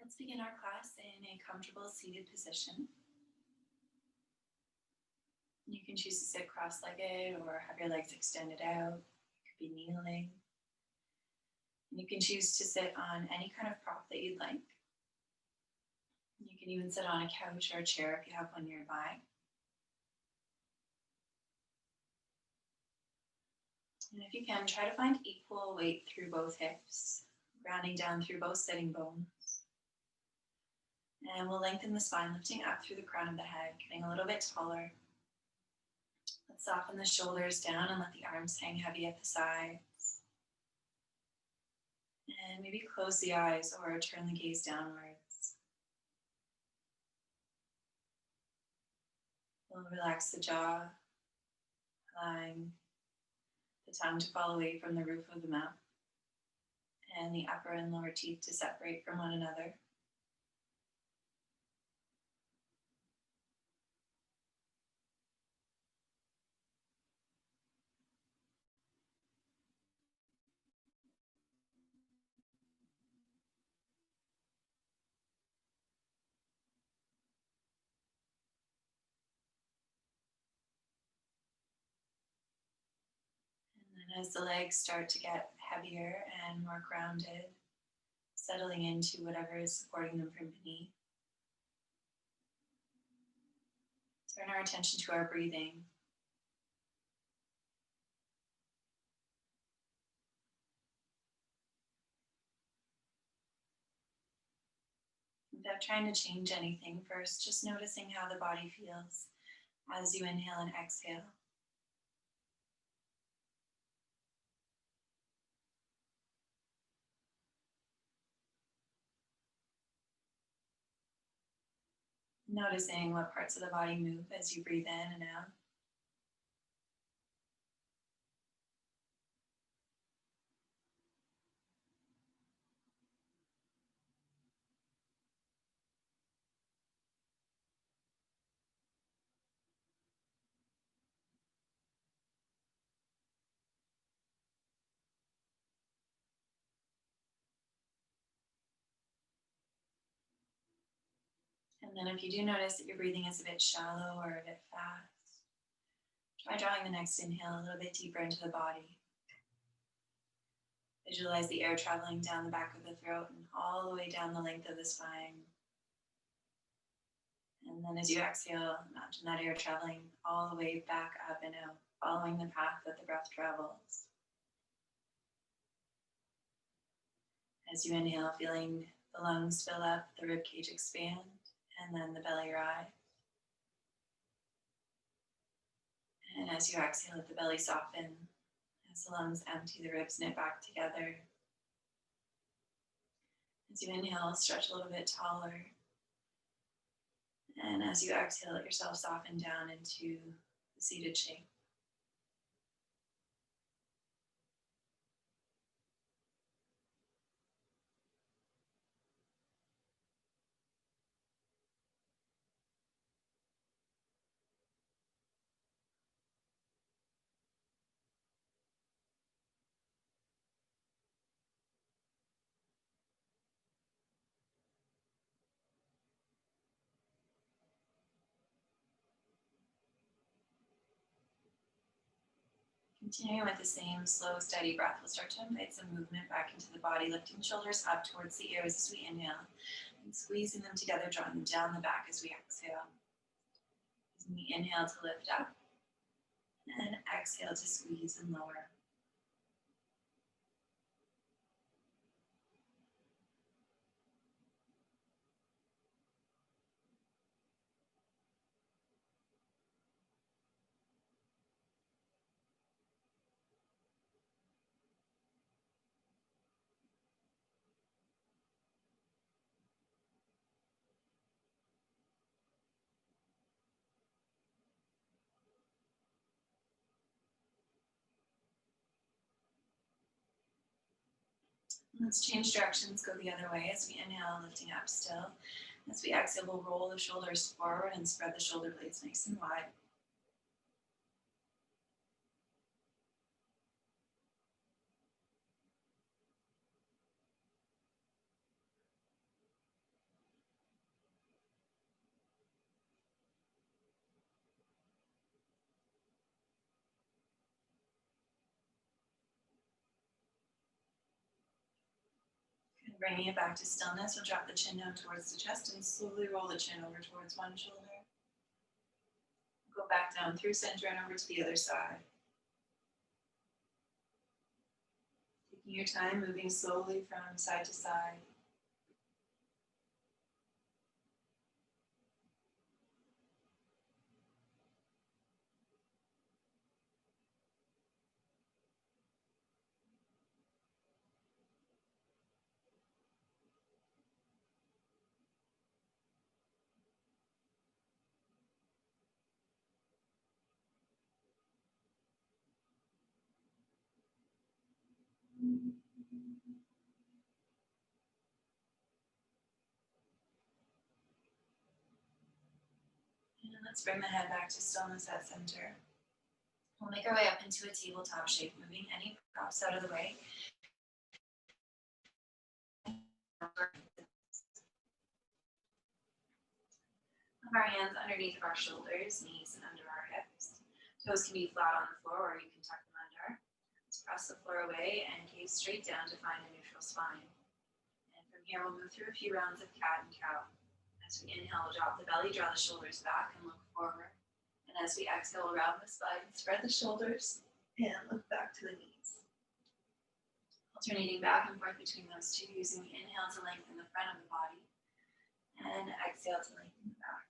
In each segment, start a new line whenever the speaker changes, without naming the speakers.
Let's begin our class in a comfortable seated position. You can choose to sit cross-legged or have your legs extended out. You could be kneeling. You can choose to sit on any kind of prop that you'd like. You can even sit on a couch or a chair if you have one nearby. And if you can, try to find equal weight through both hips, grounding down through both sitting bones. And we'll lengthen the spine, lifting up through the crown of the head, getting a little bit taller. Let's soften the shoulders down and let the arms hang heavy at the sides. And maybe close the eyes or turn the gaze downwards. We'll relax the jaw, allowing the tongue to fall away from the roof of the mouth and the upper and lower teeth to separate from one another. And as the legs start to get heavier and more grounded, settling into whatever is supporting them from beneath, turn our attention to our breathing. Without trying to change anything, first just noticing how the body feels as you inhale and exhale. Noticing what parts of the body move as you breathe in and out. And then if you do notice that your breathing is a bit shallow or a bit fast, try drawing the next inhale a little bit deeper into the body. Visualize the air traveling down the back of the throat and all the way down the length of the spine. And then as you exhale, imagine that air traveling all the way back up and out, following the path that the breath travels. As you inhale, feeling the lungs fill up, the ribcage expand, and then the belly rise. And as you exhale, let the belly soften. As the lungs empty, the ribs knit back together. As you inhale, stretch a little bit taller. And as you exhale, let yourself soften down into the seated shape. Continuing with the same slow, steady breath, we'll start to invite some movement back into the body, lifting shoulders up towards the ears as we inhale, and squeezing them together, drawing them down the back as we exhale. As we inhale to lift up, and exhale to squeeze and lower. Let's change directions, go the other way as we inhale, lifting up still. As we exhale, we'll roll the shoulders forward and spread the shoulder blades nice and wide. Bringing it back to stillness, we'll drop the chin down towards the chest and slowly roll the chin over towards one shoulder. Go back down through center and over to the other side. Taking your time, moving slowly from side to side. And let's bring the head back to stillness at center. We'll make our way up into a tabletop shape, moving any props out of the way. Of our hands underneath of our shoulders, knees, and under our hips. Toes can be flat on the floor, or you can tuck them under. Let's press the floor away and gaze straight down to find a neutral spine. And from here, we'll move through a few rounds of cat and cow. As we inhale, we'll drop the belly, draw the shoulders back, and look forward. And as we exhale, we'll round the spine, spread the shoulders, and look back to the knees. Alternating back and forth between those two, using the inhale to lengthen the front of the body, and exhale to lengthen the back.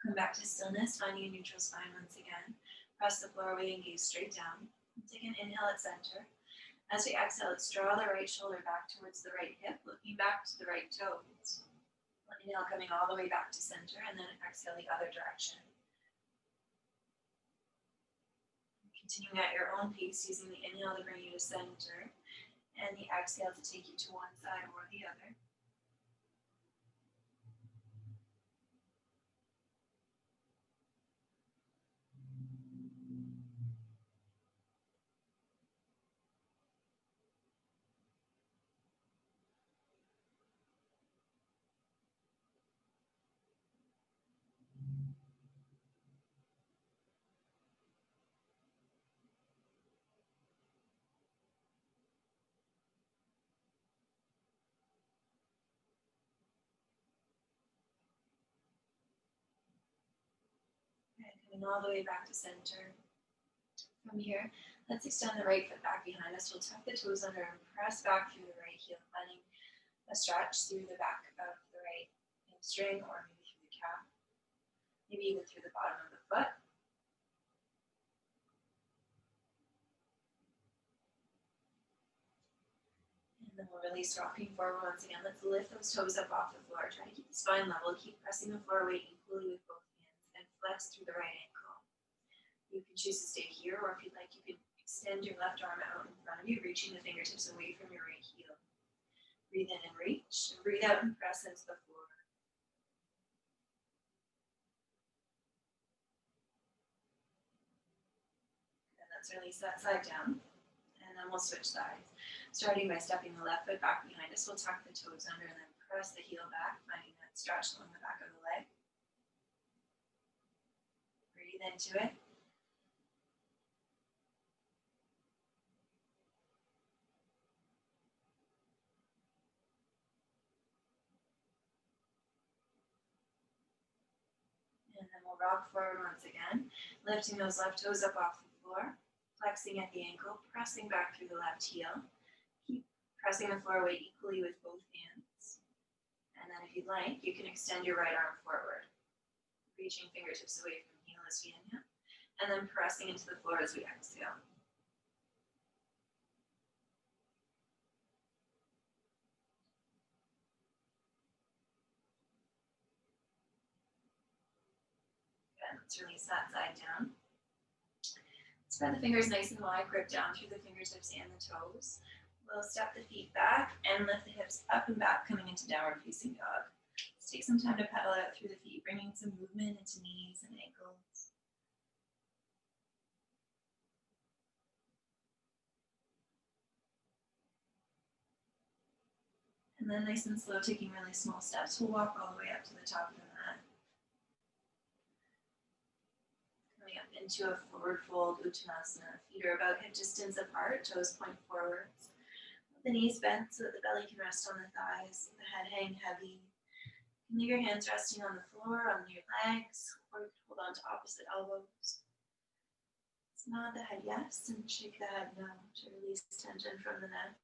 Come back to stillness, finding a neutral spine once again. Press the floor away and gaze straight down. Take an inhale at center. As we exhale, let's draw the right shoulder back towards the right hip, looking back to the right toes. Inhale coming all the way back to center, and then exhale the other direction. Continuing at your own pace, using the inhale to bring you to center, and the exhale to take you to one side or the other. Coming all the way back to center. From here, let's extend the right foot back behind us. We'll tuck the toes under and press back through the right heel, finding a stretch through the back of the right hamstring, or maybe through the calf, maybe even through the bottom of the foot. And then we'll release, rocking forward once again. Let's lift those toes up off the floor. Try to keep the spine level. Keep pressing the floor weight equally with both hands, and flex through the right ankle. You can choose to stay here, or if you'd like, you can extend your left arm out in front of you, reaching the fingertips away from your right heel. Breathe in and reach, and breathe out and press into the floor. And let's release that side down, and then we'll switch sides. Starting by stepping the left foot back behind us, we'll tuck the toes under and then press the heel back, finding that stretch along the back of the leg. Breathe into it. And then we'll rock forward once again, lifting those left toes up off the floor, flexing at the ankle, pressing back through the left heel. Keep pressing the floor weight equally with both hands. And then if you'd like, you can extend your right arm forward, reaching fingertips away from heel as we inhale, and then pressing into the floor as we exhale. Let's release that side down. Spread the fingers nice and wide, grip down through the fingertips and the toes. We'll step the feet back and lift the hips up and back, coming into downward facing dog. Let's take some time to pedal out through the feet, bringing some movement into knees and ankles. And then nice and slow, taking really small steps, we'll walk all the way up to the top of the mat. Coming up into a forward fold, Uttanasana. Feet are about hip distance apart, toes point forwards. The knees bent so that the belly can rest on the thighs, the head hang heavy. You can leave your hands resting on the floor, on your legs, or you can hold on to opposite elbows. Let's nod the head yes and shake the head no to release tension from the neck.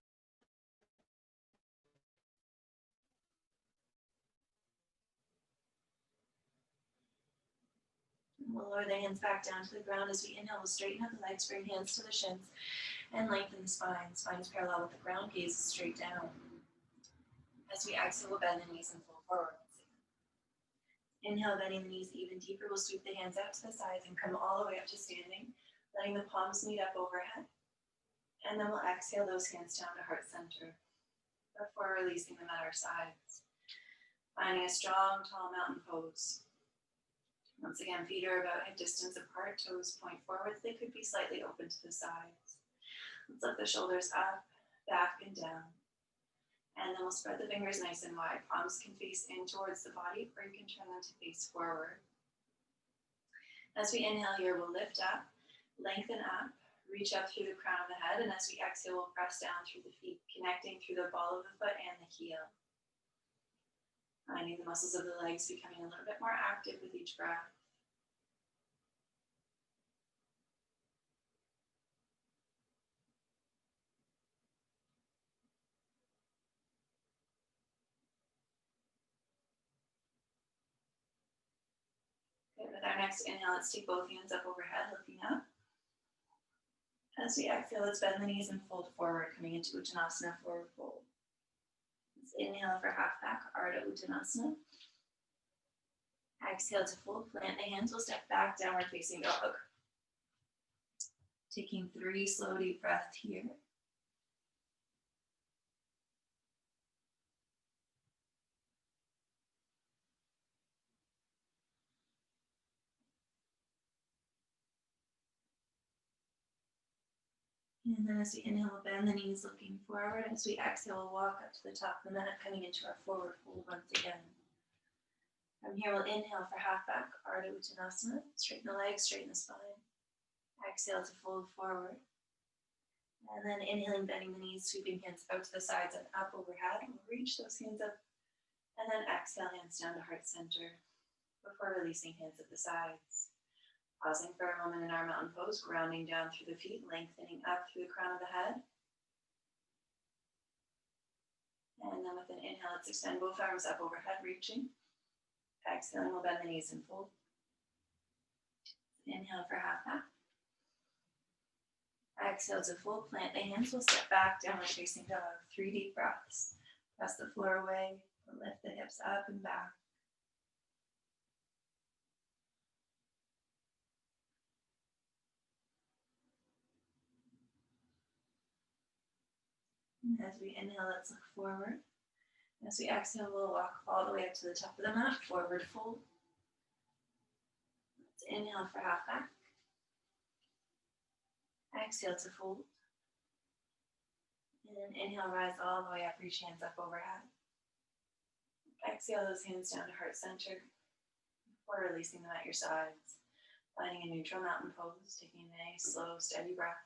We'll lower the hands back down to the ground. As we inhale, we'll straighten up the legs, bring hands to the shins, and lengthen the spine. Spine is parallel with the ground, gaze is straight down. As we exhale, we'll bend the knees and fold forward. Inhale, bending the knees even deeper. We'll sweep the hands out to the sides and come all the way up to standing, letting the palms meet up overhead. And then we'll exhale those hands down to heart center before releasing them at our sides. Finding a strong, tall mountain pose. Once again, feet are about hip distance apart, toes point forwards. They could be slightly open to the sides. Let's lift the shoulders up, back, and down. And then we'll spread the fingers nice and wide. Palms can face in towards the body, or you can turn them to face forward. As we inhale here, we'll lift up, lengthen up, reach up through the crown of the head, and as we exhale, we'll press down through the feet, connecting through the ball of the foot and the heel. Finding the muscles of the legs becoming a little bit more active with each breath. Good. With our next inhale, let's take both hands up overhead, looking up. As we exhale, let's bend the knees and fold forward, coming into Uttanasana, forward fold. Let's inhale for half back, Ardha Uttanasana. Exhale to fold, plant the hands, we'll step back, downward facing dog. Taking 3 slow deep breaths here. And then as we inhale, we'll bend the knees looking forward. As we exhale, we'll walk up to the top of the mat, coming into our forward fold once again. From here, we'll inhale for half back, Ardha Uttanasana. Straighten the legs, straighten the spine. Exhale to fold forward. And then inhaling, bending the knees, sweeping hands out to the sides and up overhead. We'll reach those hands up. And then exhale, hands down to heart center before releasing hands at the sides. Pausing for a moment in our mountain pose, grounding down through the feet, lengthening up through the crown of the head. And then with an inhale, let's extend both arms up overhead, reaching. Exhaling, we'll bend the knees and fold. Inhale for half back. Exhale to fold, plant the hands, we'll step back, downward facing dog. 3 deep breaths. Press the floor away, lift the hips up and back. And as we inhale, let's look forward. As we exhale, we'll walk all the way up to the top of the mat, forward fold. Let's inhale for half back. Exhale to fold. And then inhale, rise all the way up, reach hands up overhead. Exhale those hands down to heart center before releasing them at your sides. Finding a neutral mountain pose, taking a nice, slow, steady breath.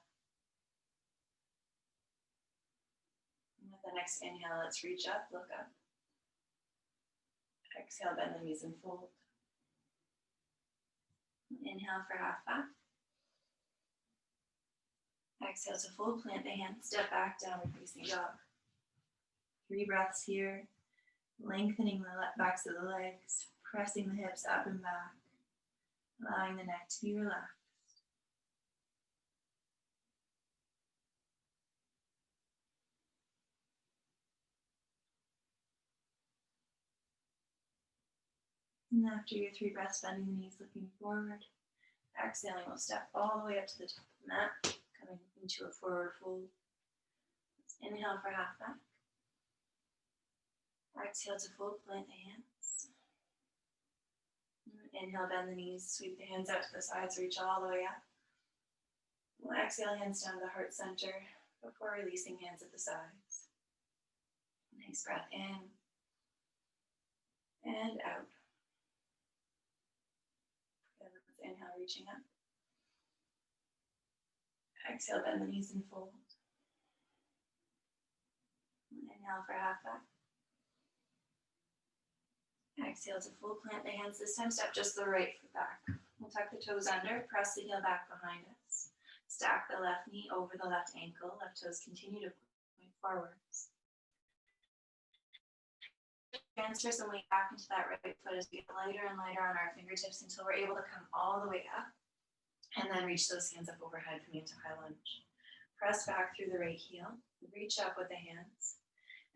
And with the next inhale, let's reach up, look up. Exhale, bend the knees and fold. Inhale for half back. Exhale to fold, plant the hands, step back, downward facing dog. 3 breaths here, lengthening the backs of the legs, pressing the hips up and back, allowing the neck to be relaxed. And after your 3 breaths, bending the knees, looking forward. Exhaling, we'll step all the way up to the top of the mat, coming into a forward fold. Let's inhale for half back. Exhale to fold, plant the hands. Inhale, bend the knees, sweep the hands out to the sides, reach all the way up. We'll exhale, hands down to the heart center before releasing hands at the sides. Nice breath in and out. Good, let's inhale, reaching up. Exhale, bend the knees and fold. Inhale for half back. Exhale to full, plant the hands. This time step just the right foot back. We'll tuck the toes under, press the heel back behind us. Stack the left knee over the left ankle. Left toes continue to point forwards. Transfer some weight back into that right foot as we get lighter and lighter on our fingertips until we're able to come all the way up. And then reach those hands up overhead, coming into high lunge. Press back through the right heel. Reach up with the hands.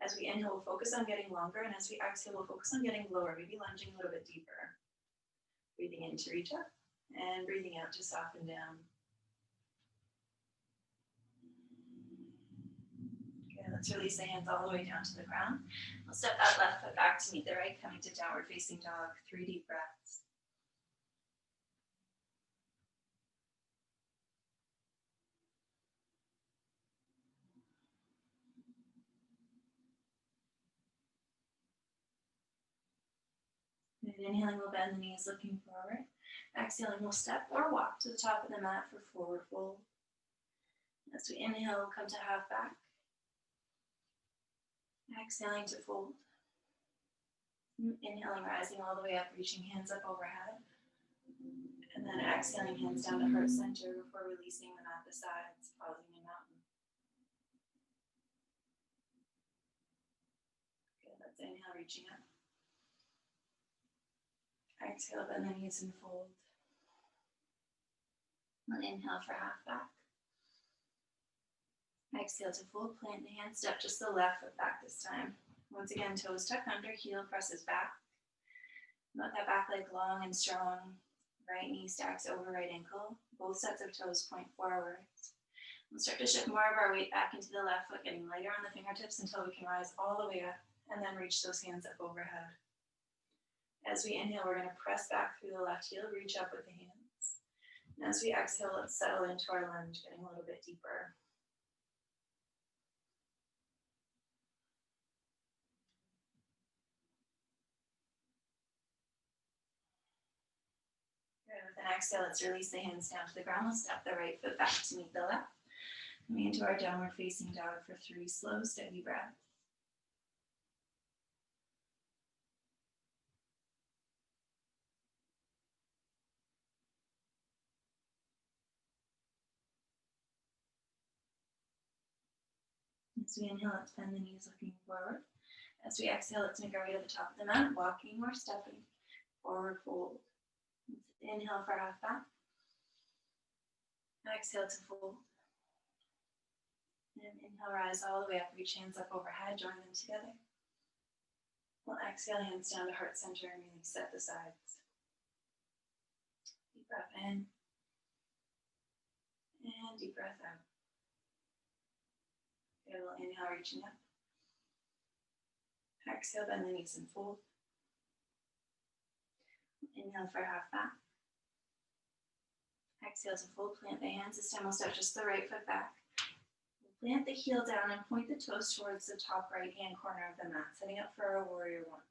As we inhale, we'll focus on getting longer, and as we exhale, we'll focus on getting lower, maybe lunging a little bit deeper. Breathing in to reach up, and breathing out to soften down. Okay, let's release the hands all the way down to the ground. We'll step that left foot back to meet the right, coming to downward facing dog. 3 deep breaths. And inhaling, we'll bend the knees, looking forward. Exhaling, we'll step or walk to the top of the mat for forward fold. As we inhale, we'll come to half back. Exhaling to fold. Inhaling, rising all the way up, reaching hands up overhead. And then exhaling, hands down to heart center before releasing them at the sides, pausing in mountain. Good, let's inhale, reaching up. Exhale, bend the knees and fold. And inhale for half back. Exhale to fold, plant the hands, step just the left foot back this time. Once again, toes tuck under, heel presses back. Let that back leg long and strong. Right knee stacks over right ankle. Both sets of toes point forwards. We'll start to shift more of our weight back into the left foot, getting lighter on the fingertips until we can rise all the way up and then reach those hands up overhead. As we inhale, we're going to press back through the left heel, reach up with the hands. And as we exhale, let's settle into our lunge, getting a little bit deeper. Good. With an exhale, let's release the hands down to the ground. We'll step the right foot back to meet the left. Coming into our downward facing dog for 3 slow, steady breaths. As we inhale, let's bend the knees, looking forward. As we exhale, let's make our way to the top of the mat, walking or stepping. Forward fold. Inhale for half back. Exhale to fold. And inhale, rise all the way up, reach hands up overhead, join them together. We'll exhale, hands down to heart center and really set the sides. Deep breath in. And deep breath out. Okay, we'll inhale, reaching up. Exhale, bend the knees and fold. Inhale for half back. Exhale to fold, plant the hands. This time we'll step just the right foot back. We'll plant the heel down and point the toes towards the top right hand corner of the mat, setting up for a warrior one.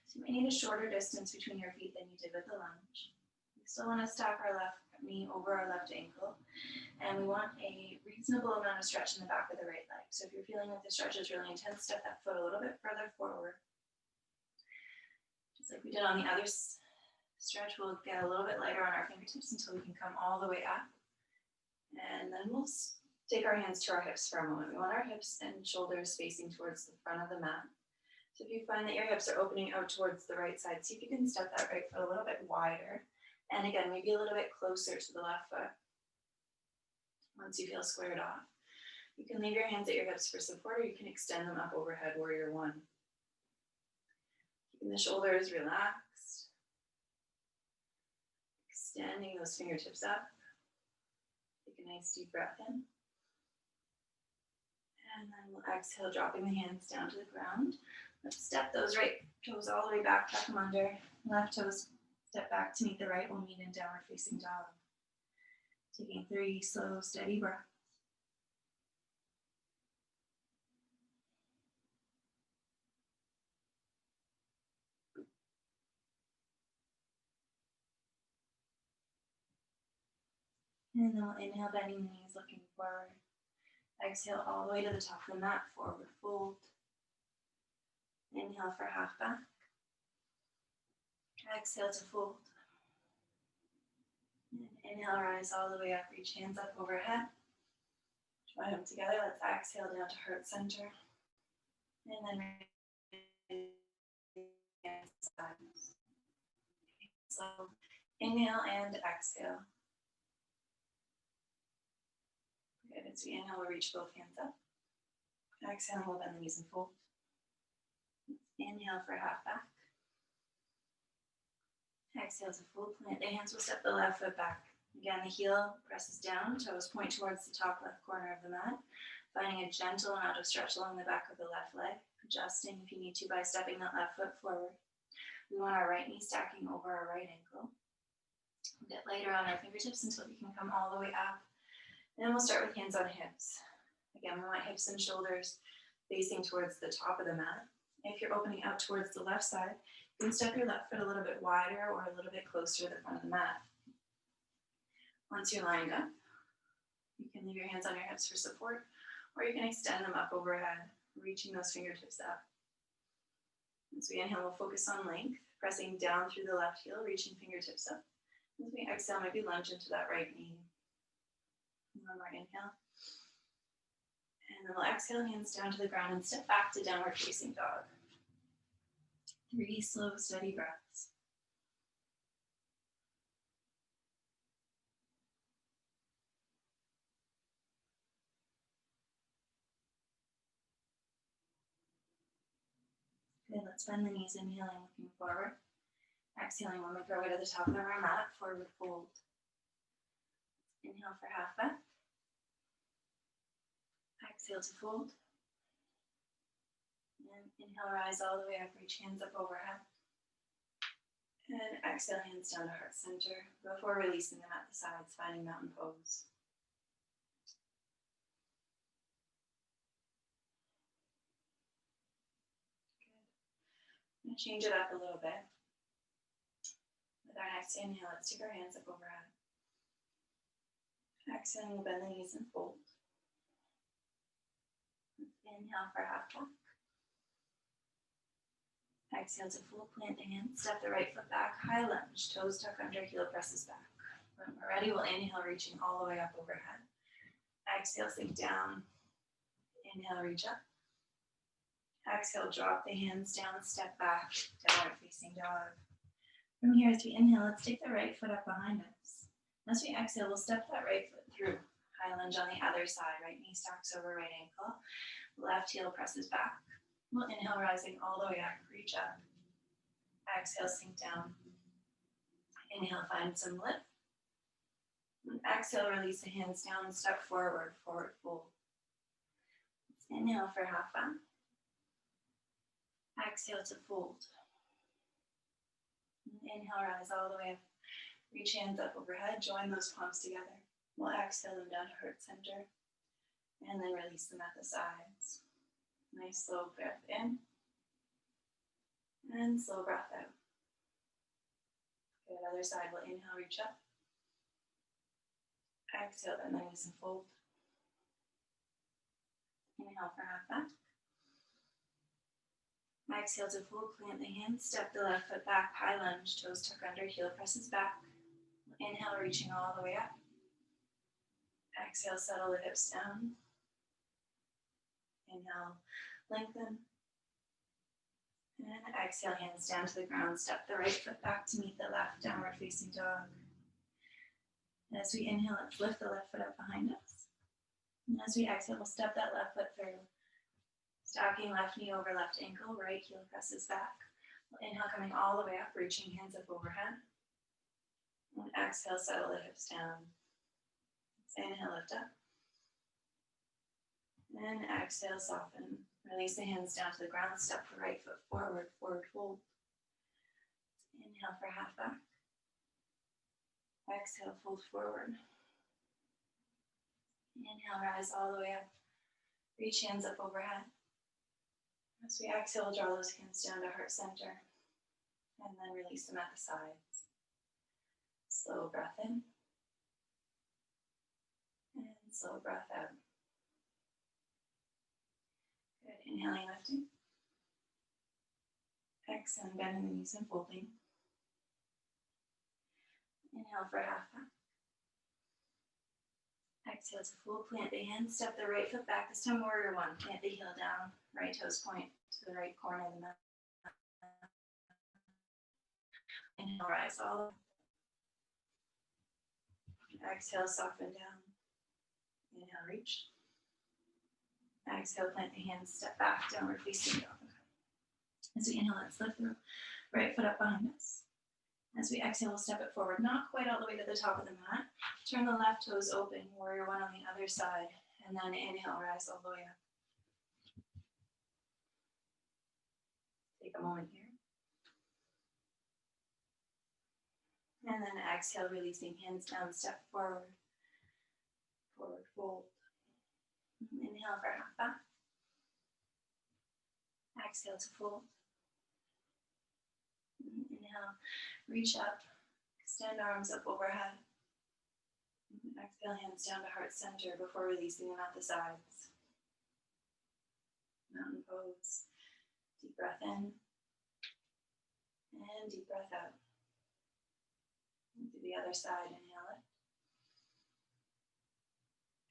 So you may need a shorter distance between your feet than you did with the lunge. We still want to stack our left knee over our left ankle. And we want a reasonable amount of stretch in the back of the right leg. So if you're feeling like the stretch is really intense, step that foot a little bit further forward. Just like we did on the other stretch, we'll get a little bit lighter on our fingertips until we can come all the way up. And then we'll take our hands to our hips for a moment. We want our hips and shoulders facing towards the front of the mat. So if you find that your hips are opening out towards the right side, see if you can step that right foot a little bit wider. And again, maybe a little bit closer to the left foot. Once you feel squared off, you can leave your hands at your hips for support, or you can extend them up overhead, warrior one. Keeping the shoulders relaxed. Extending those fingertips up. Take a nice deep breath in. And then we'll exhale, dropping the hands down to the ground. Let's step those right toes all the way back, tuck them under. Left toes step back to meet the right. We'll meet in downward facing dog. Taking 3 slow, steady breaths. And then we'll inhale, bending the knees, looking forward. Exhale all the way to the top of the mat, forward fold. Inhale for half back. Exhale to fold. And inhale, rise all the way up, reach hands up overhead. Join them together, let's exhale down to heart center. And then hands sides. So inhale and exhale. Good, as we inhale, we'll reach both hands up. Exhale, we'll bend the knees and fold. Inhale for half back. Exhale to full plant the hands. We'll step the left foot back. Again, the heel presses down, toes point towards the top left corner of the mat. Finding a gentle amount of stretch along the back of the left leg. Adjusting if you need to by stepping that left foot forward. We want our right knee stacking over our right ankle. We'll get lighter on our fingertips until we can come all the way up. And then we'll start with hands on hips. Again, we want hips and shoulders facing towards the top of the mat. If you're opening out towards the left side, you can step your left foot a little bit wider or a little bit closer to the front of the mat. Once you're lined up, you can leave your hands on your hips for support, or you can extend them up overhead, reaching those fingertips up. As we inhale, we'll focus on length, pressing down through the left heel, reaching fingertips up. As we exhale, maybe lunge into that right knee. One more inhale. And then we'll exhale, hands down to the ground and step back to downward facing dog. 3 slow, steady breaths. Good, let's bend the knees, inhaling, looking forward. Exhaling, we'll make our way to the top of our mat, forward fold. Inhale for half back. Exhale to fold. And inhale, rise all the way up, reach hands up overhead. And exhale, hands down to heart center before releasing them at the sides, finding mountain pose. Good. I'm going to change it up a little bit. With our next inhale, let's take our hands up overhead. Exhaling, we'll bend the knees and fold. Inhale for half back. Exhale to full plant the hands. Step the right foot back, high lunge. Toes tuck under, heel presses back. When we're ready, we'll inhale, reaching all the way up overhead. Exhale, sink down. Inhale, reach up. Exhale, drop the hands down, step back, downward facing dog. From here, as we inhale, let's take the right foot up behind us. As we exhale, we'll step that right foot through. High lunge on the other side. Right knee stacks over right ankle. Left heel presses back. We'll inhale, rising all the way up, reach up. Exhale, sink down. Inhale, find some lift. And exhale, release the hands down, step forward, forward fold. Inhale for half back. Exhale to fold. Inhale, rise all the way up. Reach hands up overhead, join those palms together. We'll exhale them down to heart center. And then release them at the sides. Nice slow breath in. And slow breath out. Good, other side, we'll inhale, reach up. Exhale, bend the knees and fold. Inhale for half back. Exhale to full plant the hands, step the left foot back, high lunge, toes tuck under, heel presses back. Inhale, reaching all the way up. Exhale, settle the hips down. Inhale, lengthen. And exhale, hands down to the ground. Step the right foot back to meet the left, downward facing dog. And as we inhale, let's lift the left foot up behind us. And as we exhale, we'll step that left foot through. Stacking left knee over left ankle, right heel presses back. We'll inhale, coming all the way up, reaching hands up overhead. And exhale, settle the hips down. Inhale, lift up. And exhale, soften. Release the hands down to the ground. Step the right foot forward, forward fold. Inhale for half back. Exhale, fold forward. Inhale, rise all the way up. Reach hands up overhead. As we exhale, draw those hands down to heart center. And then release them at the sides. Slow breath in. And slow breath out. Good. Inhaling, lifting. Exhaling, bending the knees and folding. Inhale for half back. Exhale to full plant the hands. Step the right foot back. This time, warrior one. Plant the heel down. Right toes point to the right corner of the mat. Inhale, rise all. Exhale, soften down. Inhale, reach. Exhale, plant the hands. Step back, downward facing dog. As we inhale, let's lift the right foot up behind us. As we exhale, we'll step it forward, not quite all the way to the top of the mat. Turn the left toes open, warrior one on the other side, and then inhale, rise all the way up. Take a moment here. And then exhale, releasing hands down, step forward, forward fold. Inhale for half back. Exhale to fold. Inhale, reach up, extend arms up overhead. Exhale, hands down to heart center before releasing them at the sides. Mountain pose. Deep breath in. And deep breath out. And to the other side, inhale it.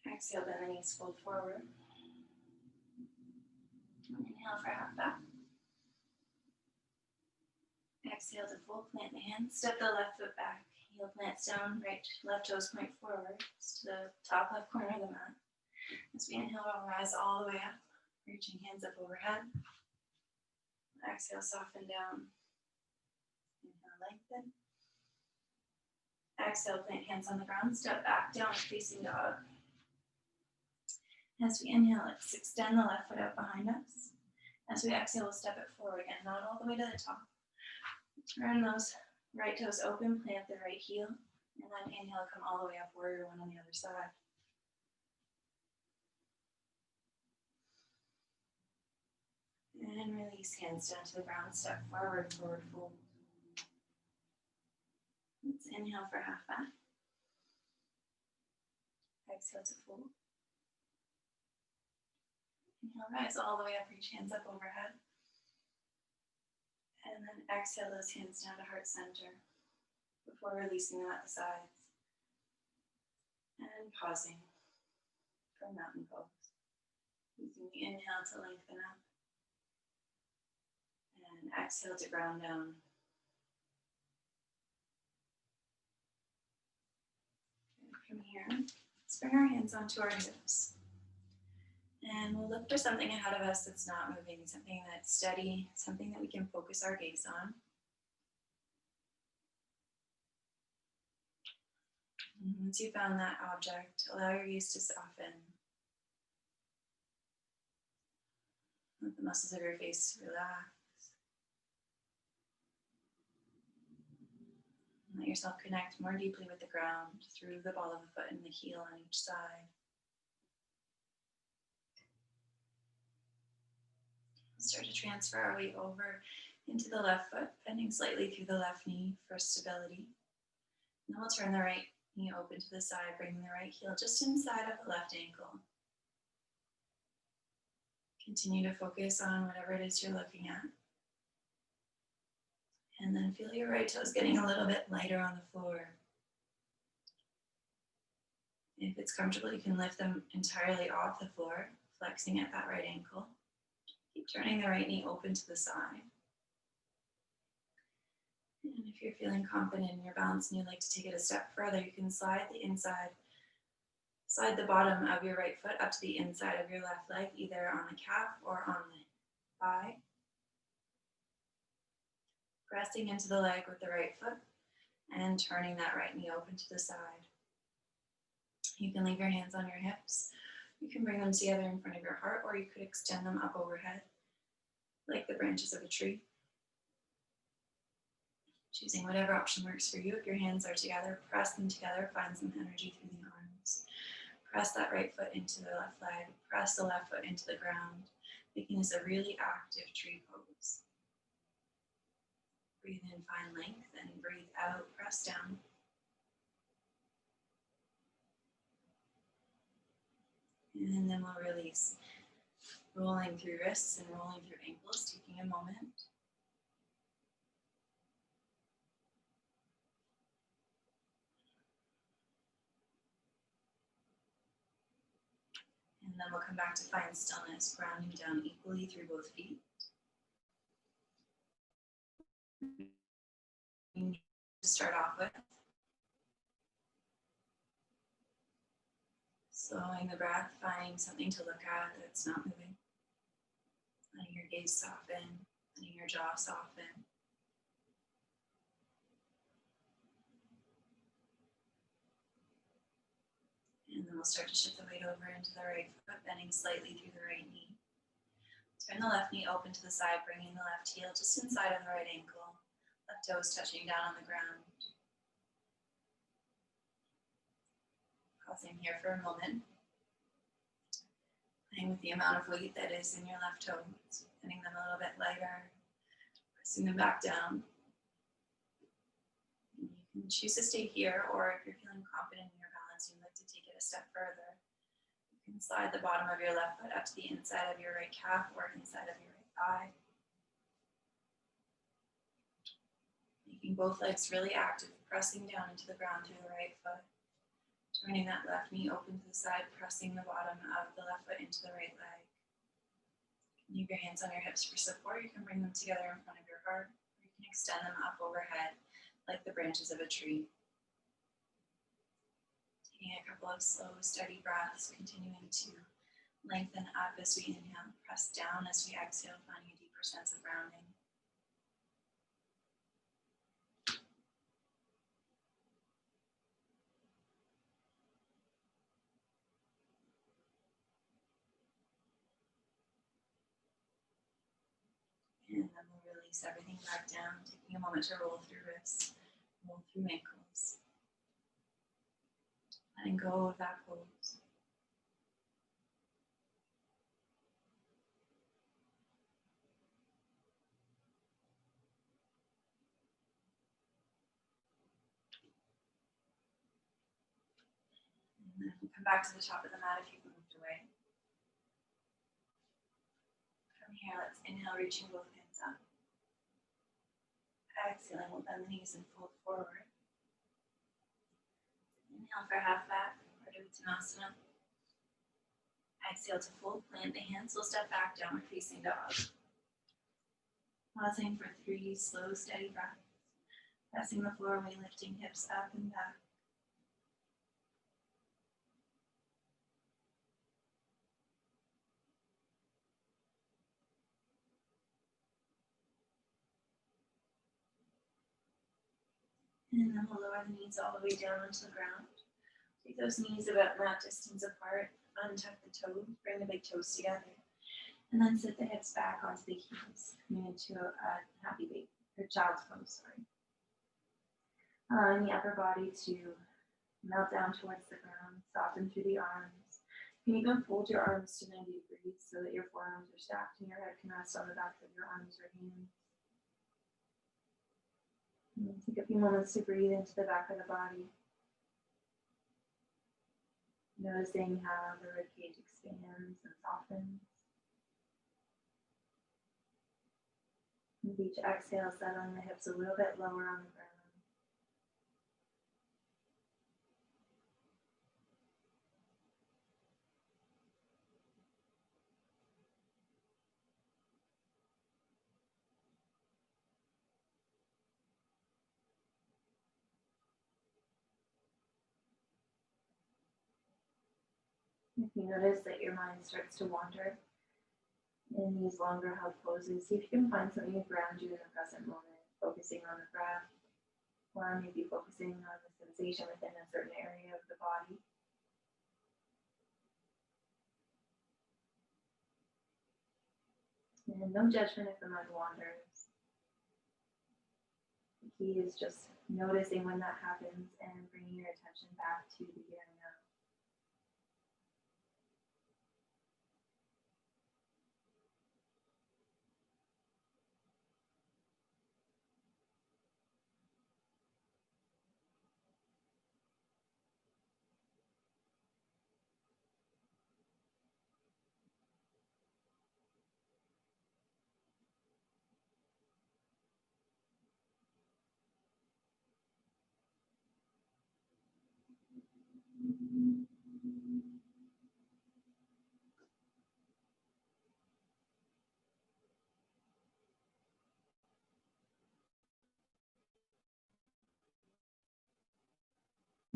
Exhale, bend the knees, fold forward. Inhale for half back. Exhale to full plant the hands. Step the left foot back. Heel plants down, right left toes point forward to the top left corner of the mat. As we inhale, we'll rise all the way up, reaching hands up overhead. Exhale, soften down. Inhale, lengthen. Exhale, plant hands on the ground. Step back, downward facing dog. As we inhale, let's extend the left foot out behind us. As we exhale, we'll step it forward again, not all the way to the top. Turn those right toes open, plant the right heel, and then inhale, come all the way up, warrior one on the other side. And release, hands down to the ground, step forward, forward fold. Let's inhale for half back. Exhale to fold. Inhale, rise all the way up, reach hands up overhead. And then exhale those hands down to heart center before releasing them at the sides. And pausing for mountain pose. Using the inhale to lengthen up. And exhale to ground down. And from here, let's bring our hands onto our hips. And we'll look for something ahead of us that's not moving, something that's steady, something that we can focus our gaze on. And once you found that object, allow your gaze to soften. Let the muscles of your face relax. And let yourself connect more deeply with the ground through the ball of the foot and the heel on each side. Start to transfer our weight over into the left foot, bending slightly through the left knee for stability. And then we'll turn the right knee open to the side, bringing the right heel just inside of the left ankle. Continue to focus on whatever it is you're looking at. And then feel your right toes getting a little bit lighter on the floor. If it's comfortable, you can lift them entirely off the floor, flexing at that right ankle. Keep turning the right knee open to the side. And if you're feeling confident in your balance and you'd like to take it a step further, you can slide the bottom of your right foot up to the inside of your left leg, either on the calf or on the thigh. Pressing into the leg with the right foot And turning that right knee open to the side. You can leave your hands on your hips. You can bring them together in front of your heart, or you could extend them up overhead, like the branches of a tree. Choosing whatever option works for you. If your hands are together, press them together, find some energy through the arms. Press that right foot into the left leg, press the left foot into the ground, making this a really active tree pose. Breathe in, find length, and breathe out, press down. And then we'll release, rolling through wrists and rolling through ankles, taking a moment. And then we'll come back to find stillness, grounding down equally through both feet. To start off with, slowing the breath, finding something to look at that's not moving. Letting your gaze soften, letting your jaw soften. And then we'll start to shift the weight over into the right foot, bending slightly through the right knee. Turn the left knee open to the side, bringing the left heel just inside of the right ankle. Left toes touching down on the ground. Pausing here for a moment. Playing with the amount of weight that is in your left toes, getting them a little bit lighter, pressing them back down. And you can choose to stay here, or if you're feeling confident in your balance, you'd like to take it a step further. You can slide the bottom of your left foot up to the inside of your right calf or inside of your right thigh. Making both legs really active, pressing down into the ground through the right foot. Turning that left knee open to the side, pressing the bottom of the left foot into the right leg. Leave your hands on your hips for support. You can bring them together in front of your heart, or you can extend them up overhead like the branches of a tree. Taking a couple of slow, steady breaths, continuing to lengthen up as we inhale, press down as we exhale, finding a deeper sense of grounding. And then we'll release everything back down, taking a moment to roll through wrists, roll through ankles. Letting go of that pose. And then we'll come back to the top of the mat if you've moved away. From here, let's inhale, reaching both hands up. Exhaling, we'll bend the knees and fold forward. Inhale for half back, Urdhva. Exhale to full plant. The hands will step back, downward facing dog. Pausing for 3 slow, steady breaths. Pressing the floor, lifting hips up and back. And then we'll lower the knees all the way down onto the ground. Take those knees about mat distance apart. Untuck the toes, bring the big toes together. And then sit the hips back onto the heels, coming into a happy baby, or child's pose, sorry. Allowing the upper body to melt down towards the ground, soften through the arms. You can even fold your arms to 90 degrees so that your forearms are stacked and your head can rest on the back of your arms or hands. And take a few moments to breathe into the back of the body. Noticing how the ribcage expands and softens. With each exhale, settling the hips a little bit lower on the ground. If you notice that your mind starts to wander in these longer held poses, see if you can find something to ground you in the present moment, focusing on the breath, or maybe focusing on the sensation within a certain area of the body. And no judgment if the mind wanders. The key is just noticing when that happens and bringing your attention back to the here and now.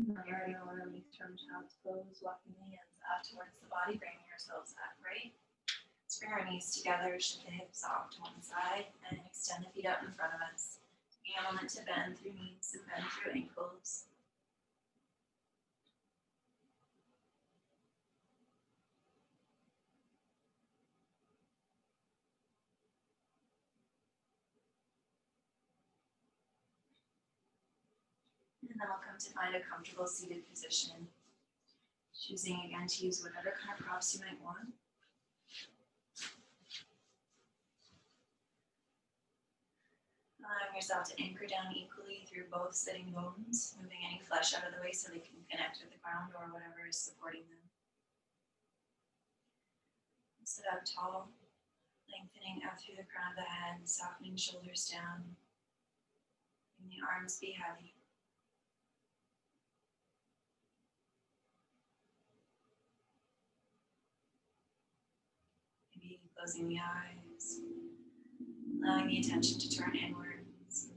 When you're ready, we'll release from child's pose, walking the hands up towards the body, bringing ourselves upright. Let's bring our knees together, shift the hips off to one side, and extend the feet out in front of us. Taking a moment to bend through knees and bend through ankles. And then we'll come to find a comfortable seated position. Choosing again to use whatever kind of props you might want. Allowing yourself to anchor down equally through both sitting bones, moving any flesh out of the way so they can connect with the ground or whatever is supporting them. Sit up tall, lengthening out through the crown of the head, softening shoulders down, and the arms be heavy. Maybe closing the eyes, allowing the attention to turn inwards.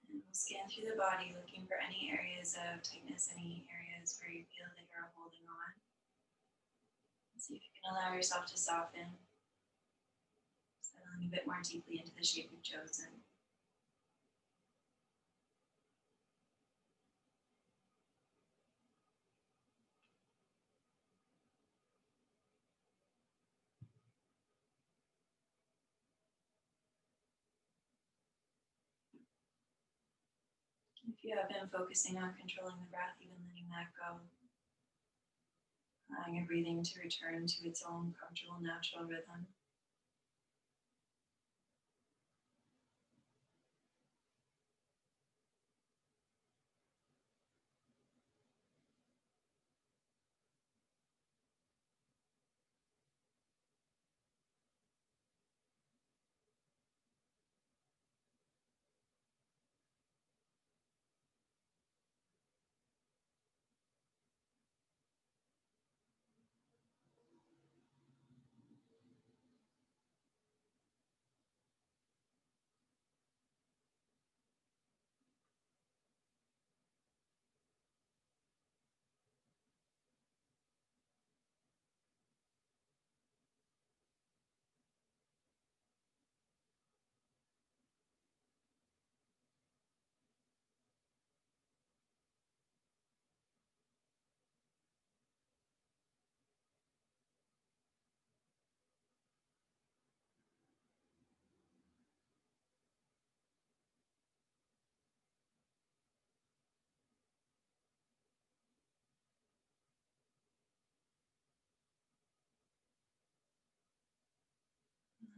And we'll scan through the body, looking for any areas of tightness, any areas where you feel that you're holding on. And see if you can allow yourself to soften, settling a bit more deeply into the shape you've chosen. If you have been focusing on controlling the breath, even letting that go, allowing your breathing to return to its own comfortable, natural rhythm.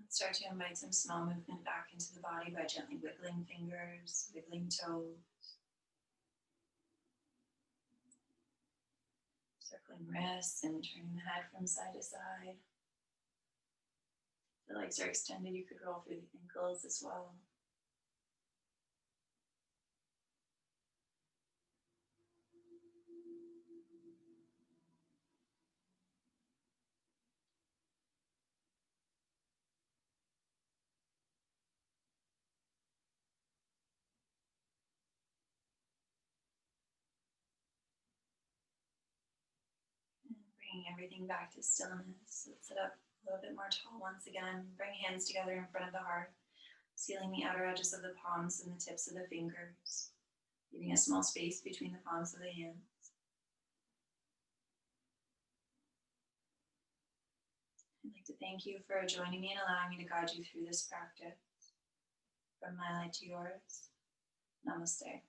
Start to invite some small movement back into the body by gently wiggling fingers, wiggling toes, circling wrists and turning the head from side to side. If the legs are extended, you could roll through the ankles as well. Bringing everything back to stillness. Let's sit up A little bit more tall once again. Bring hands together in front of the heart, sealing the outer edges of the palms and the tips of the fingers, leaving a small space between the palms of the hands. I'd like to thank you for joining me and allowing me to guide you through this practice. From my light to yours, namaste.